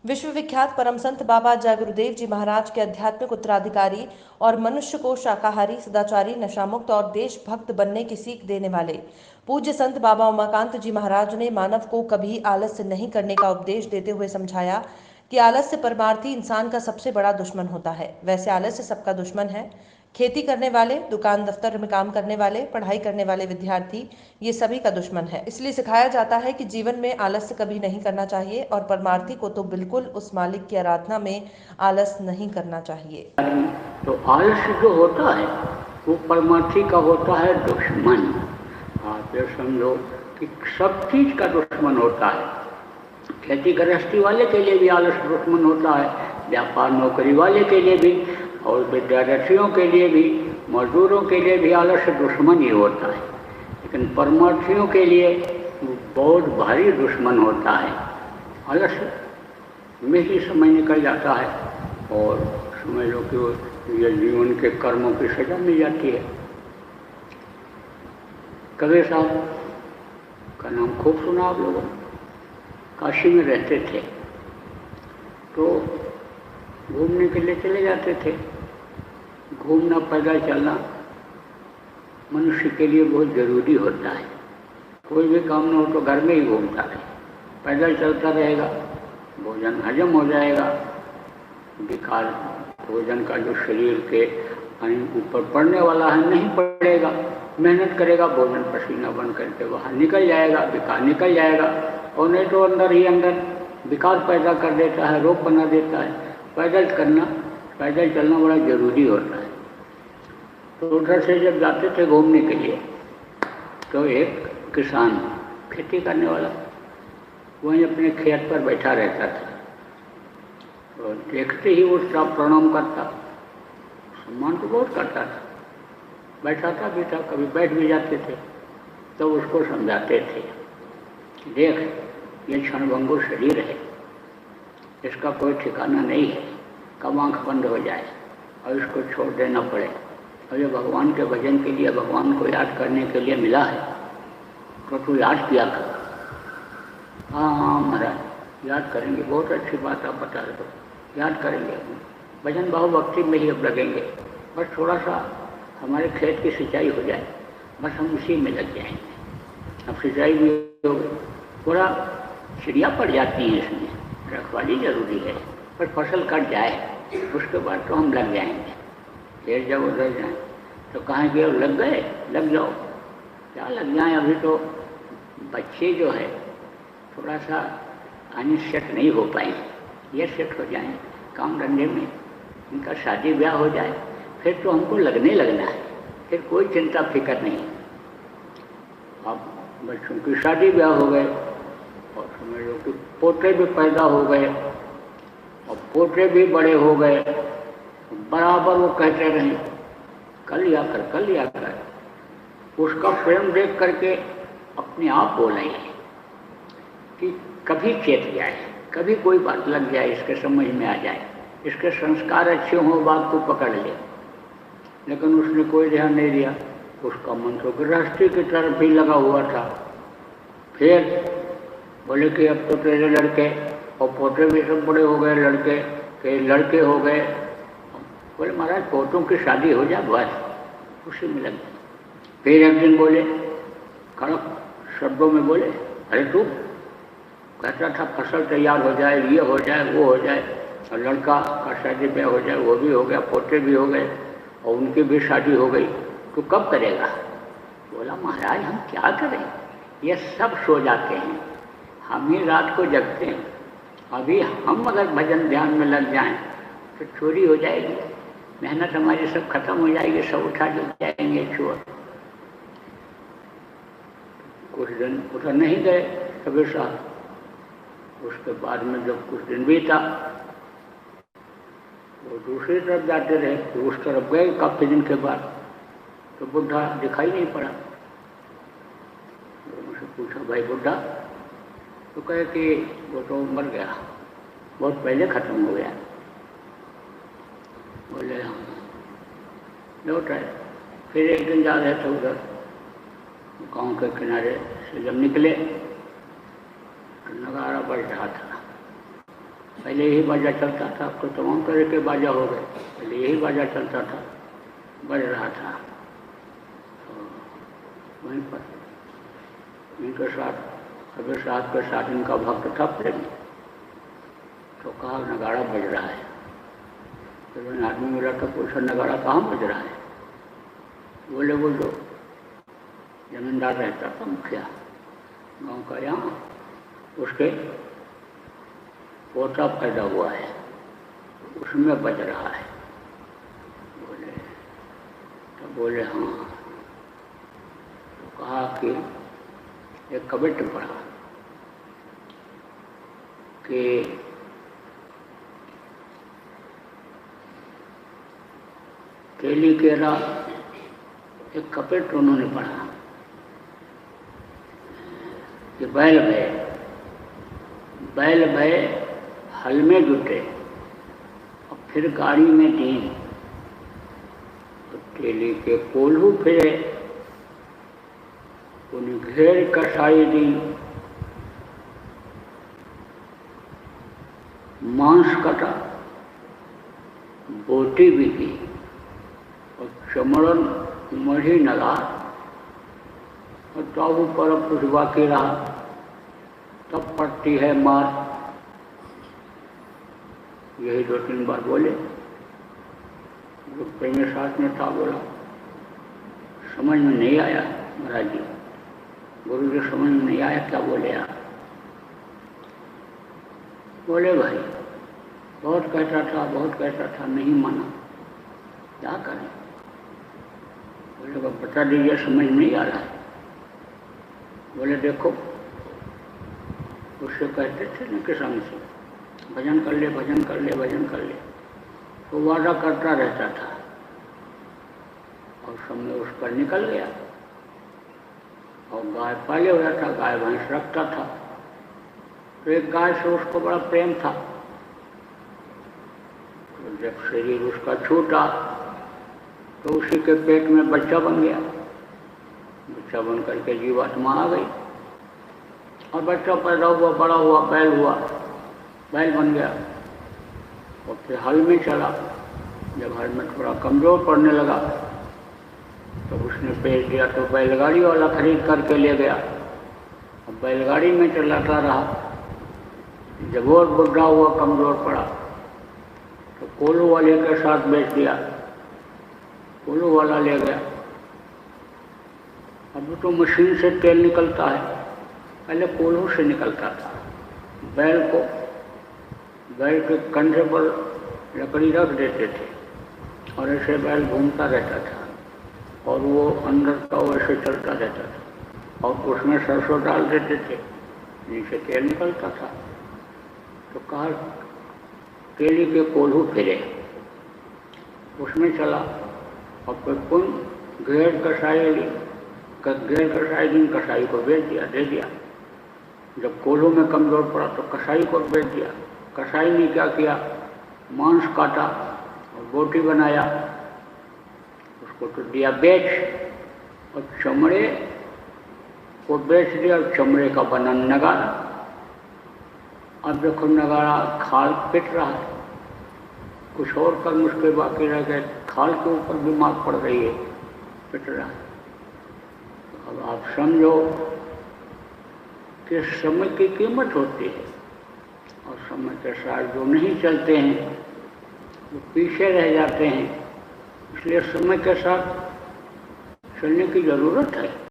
विश्व विख्यात परम संत बाबा जय गुरुदेव जी महाराज के आध्यात्मिक उत्तराधिकारी और मनुष्य को शाकाहारी, सदाचारी, नशामुक्त और देशभक्त बनने की सीख देने वाले पूज्य संत बाबा उमाकांत जी महाराज ने मानव को कभी आलस्य नहीं करने का उपदेश देते हुए समझाया कि आलस्य परमार्थी इंसान का सबसे बड़ा दुश्मन होता है। वैसे आलस्य सबका दुश्मन है। खेती करने वाले, दुकान दफ्तर में काम करने वाले, पढ़ाई करने वाले विद्यार्थी, ये सभी का दुश्मन है। इसलिए सिखाया जाता है कि जीवन में आलस्य कभी नहीं करना चाहिए और परमार्थी को तो बिल्कुल उस मालिक की आराधना में आलस नहीं करना चाहिए। तो आलस्य जो होता है वो परमार्थी का होता है दुश्मन। आप ये समझो कि सब चीज का दुश्मन होता है। खेती गृहस्थी वाले के लिए भी आलस्य दुश्मन होता है, व्यापार नौकरी वाले के लिए भी, और विद्यार्थियों के लिए भी, मजदूरों के लिए भी आलस्य दुश्मन ही होता है। लेकिन परमार्थियों के लिए बहुत भारी दुश्मन होता है। आलस्य में ही समय निकल जाता है और समझ लो कि ये जीवन के कर्मों की सजा मिल जाती है। कबीर साहब का नाम खूब सुना आप लोगों ने। काशी में रहते थे तो घूमने के लिए चले जाते थे। घूमना, पैदल चलना मनुष्य के लिए बहुत जरूरी होता है। कोई भी काम ना हो तो घर में ही घूमता रहे, पैदल चलता रहेगा, भोजन हजम हो जाएगा। विकार भोजन का जो शरीर के ऊपर पड़ने वाला है नहीं पड़ेगा। मेहनत करेगा, भोजन पसीना बन करके बाहर निकल जाएगा, विकार निकल जाएगा। और नहीं तो अंदर ही अंदर विकार पैदा कर देता है, रोग बना देता है। पैदल चलना बड़ा जरूरी होता है। तो उधर से जब जाते थे घूमने के लिए तो एक किसान, खेती करने वाला, वहीं अपने खेत पर बैठा रहता था। और देखते ही उठता, प्रणाम करता, सम्मान तो बहुत करता था। बैठा था भी था, कभी बैठ भी जाते थे। तो उसको समझाते थे, देख ये क्षणभंगुर शरीर है, इसका कोई ठिकाना नहीं है, कब आँख बंद हो जाए और इसको छोड़ देना पड़े। और ये भगवान के भजन के लिए, भगवान को याद करने के लिए मिला है, तो तू याद किया कर। हाँ महाराज याद करेंगे, बहुत अच्छी बात आप बता रहे हो, याद करेंगे, भजन भाव भक्ति में ही अब लगेंगे। बस थोड़ा सा हमारे खेत की सिंचाई हो जाए, बस हम उसी में लग जाएंगे। अब सिंचाई भी हो गई, थोड़ा चिड़िया पड़ जाती है इसमें, रखवाली जरूरी है, पर फसल कट जाए उसके बाद तो हम लग जाएंगे। फिर जब उधर जाए तो कहेंगे लग गए, लग जाओ। क्या लग जाए, अभी तो बच्चे जो है थोड़ा सा अनिश्चित नहीं हो पाएंगे, ये सेट हो जाए काम धंधे में, इनका शादी ब्याह हो जाए, फिर तो हमको लगने लगना है, फिर कोई चिंता फिक्र नहीं। अब बच्चों की शादी ब्याह हो गए और समझ लो कि पोते भी पैदा हो गए और पोते भी बड़े हो गए, बराबर वो कहते रहे कल या कर। उसका प्रेम देख करके अपने आप बोले कि कभी चेत जाए, कभी कोई बात लग जाए, इसके समझ में आ जाए, इसके संस्कार अच्छे हों, बात को पकड़ ले। लेकिन उसने कोई ध्यान नहीं दिया, उसका मन तो गृहस्थी की तरफ भी लगा हुआ था। फिर बोले कि अब तो तेरे लड़के और पोते भी सब बड़े हो गए, लड़के के लड़के हो गए। बोले महाराज पोतों की शादी हो जाए बस, उसी में लग गए। फिर एक दिन बोले, कड़क शब्दों में बोले, अरे तू कहता था फसल तैयार हो जाए, ये हो जाए, वो हो जाए, और लड़का का शादी ब्याह हो जाए, वो भी हो गया, पोते भी हो गए और उनकी भी शादी हो गई, तो कब करेगा? बोला महाराज हम क्या करें, ये सब सो जाते हैं, हम ही रात को जगते हैं। अभी हम अगर भजन ध्यान में लग जाएं तो चोरी हो जाएगी, मेहनत हमारी सब खत्म हो जाएगी, सब उठा ले जाएंगे चोर। कुछ दिन उधर नहीं गए कबीर साहब। उसके बाद में जब कुछ दिन बीता वो दूसरी तरफ जाते रहे, तो उस तरफ गए काफी दिन के बाद, तो बुढ़ा दिखाई नहीं पड़ा। तो मुझसे पूछा भाई बुढ़ा, तो कहे कि वो तो मर गया, बहुत पहले खत्म हो गया। बोले हाँ, लौट आए। फिर एक दिन जा रहे थे उधर गाँव के किनारे से, जब निकले तो नगाड़ा बज रहा था, पहले यही बाजा चलता था, अब तो तमाम तरह के बाजा हो गए। पहले यही बाजा चलता था, बज रहा था। तो वहीं पर इनके साथ कबीर साहब के साथ इनका भक्त था प्रेम। तो कहा नगाड़ा बज रहा है। तो मैंने आदमी मिला तो पूछा नगाड़ा कहाँ बज रहा है? बोले वो जो जमींदार रहता था, मुखिया गाँव का, यहाँ उसके पोता पैदा हुआ है, उसमें बज रहा है। बोले तो बोले हाँ। तो कहा कि एक कवित्र पढ़ा कि केली केरा, एक कवित्र उन्होंने पढ़ा कि बैल भय हल में जुटे और फिर गाड़ी में दीन, तो केली के कोल्हू फिरे उन्हें घेर कसाई दी, मांस कटा बोटी भी की और चमड़न मढ़ी नगा और ताबू पर कुछ बाकी रहा, तब पड़ती है मार। यही 2-3 बार बोले। जो प्रेमी साथ में था बोला समझ में नहीं आया महाराज जी, गुरु जी समझ में नहीं आया क्या बोले आप? बोले भाई बहुत कहता था नहीं माना, क्या करें? बोले को बता दीजिए समझ नहीं आ रहा है। बोले देखो उससे कहते थे ना किसान से भजन कर ले भजन कर ले भजन कर ले, तो वादा करता रहता था और समय उस पर निकल गया। और गाय पाले हुआ था, गाय भैंस रखता था, तो एक गाय से उसको बड़ा प्रेम था। तो जब शरीर उसका छूटा तो उसी के पेट में बच्चा बन गया। बच्चा बन करके जीवात्मा आ गई और बच्चा पैदा हुआ, बड़ा हुआ, बैल बन गया और फिर हल में चला। जब हल में थोड़ा कमज़ोर पड़ने लगा तो उसने बेच दिया, तो बैलगाड़ी वाला खरीद करके ले गया। अब बैलगाड़ी में चलाता रहा। जब और बुढ़ा हुआ, कमज़ोर पड़ा, तो कोल्हू वाले के साथ बेच दिया। कोल्हू वाला ले गया। अब तो मशीन से तेल निकलता है, पहले कोल्हू से निकलता था। बैल के कंधे पर लकड़ी रख देते थे और ऐसे बैल घूमता रहता था और वो अंदर का वैसे चलता रहता था और उसमें सरसों डाल देते थे, नीचे तेल निकलता था। तो कहा केली के कोल्हू फिरे, उसमें चला और फिर पुन घेर कसाई दिन कसाई को बेच दिया, दे दिया। जब कोल्हू में कमज़ोर पड़ा तो कसाई को बेच दिया। कसाई ने क्या किया, मांस काटा और बोटी बनाया, उसको तो दिया बेच और चमड़े को बेच दिया और चमड़े का बना नगाड़ा। अब देखो नगाड़ा खाल पिट रहा है, कुछ और कर्म उसके बाकी रह गए, खाल के ऊपर भी मार पड़ रही है, पिट रहा है। तो अब आप समझो कि समय की कीमत होती है और समय के साथ जो नहीं चलते हैं वो पीछे रह जाते हैं। इसलिए समय के साथ चलने की ज़रूरत है।